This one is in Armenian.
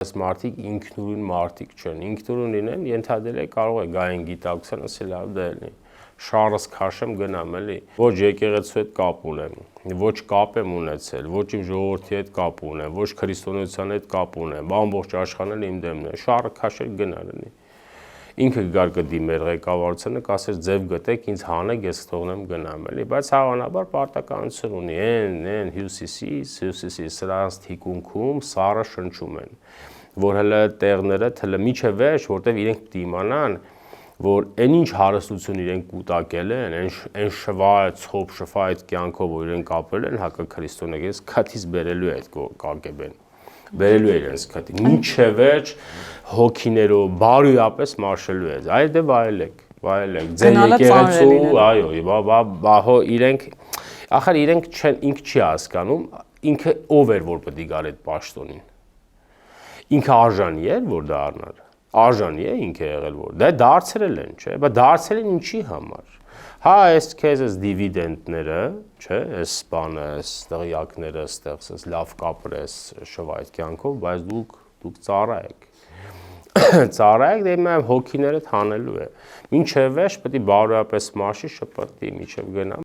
Այս մարդիկ ինքնուրույն մարդիկ չեն, ինքնուրույն լինեն, ենթադրել է կարող է գային գիտակցության, ասել լավ դա էլի, շարս քաշեմ գնամ էլի, ոչ եկեղեցու հետ կապ ունեմ, ոչ կապ եմ ունեցել, ոչ իմ ժողովրդի հետ կապ ունեմ, ոչ քրիստոնեության հետ կապ ունեմ, ամբողջ աշխարհն իմ դեմն է, շարը քաշել գնալ էլի։ Ինքը գար կդիմեր ղեկավարությանը, կասեր ձև գտեք, ինձ հանեք, ես թողնեմ գնամ էլի, բայց հավանաբար պարտականություն ունի, են հյուսիսի սրանց թիկունքում սառը շնչում են, որ հələ տեղները թլը միջև վերջ, որտեվ իրենք պիտի իմանան, որ այն ինչ հարստություն իրենք կուտակել են, այն ցոփ շփա այդ կյանքով, որ իրենք ապրել են հակաքրիստոնեգես, քաթից բերելու է այդ կակեբեն, բերելու է իրենց քաթի, միջև վերջ հոգիներով, բարոյապես մարշելու է, այլ դե վայելեք, ձեր եկեղեցու, այո, իրենք, ախր իրենք ինքը չի հասկանում, ինքը ով էր, որ պետք է գար այդ պաշտոնին, ինքը արժանի էր, որ դա առնար, արժանի է ինքը եղել, որ դա դարձրել են, չէ, բայց դարձել են ինչի համար, հա, այս քեզ այս դիվիդենտները, չէ, այս բանը, այս տղյակները, ստեղծես, լավ կապրես, շվա այդ կյանքով, բայց դուք ծառայեք, դե իմ հոգիներդ հանելու է, մինչև վերջ պետք է բարոյապես մարշի շպրտի, միջև գնամ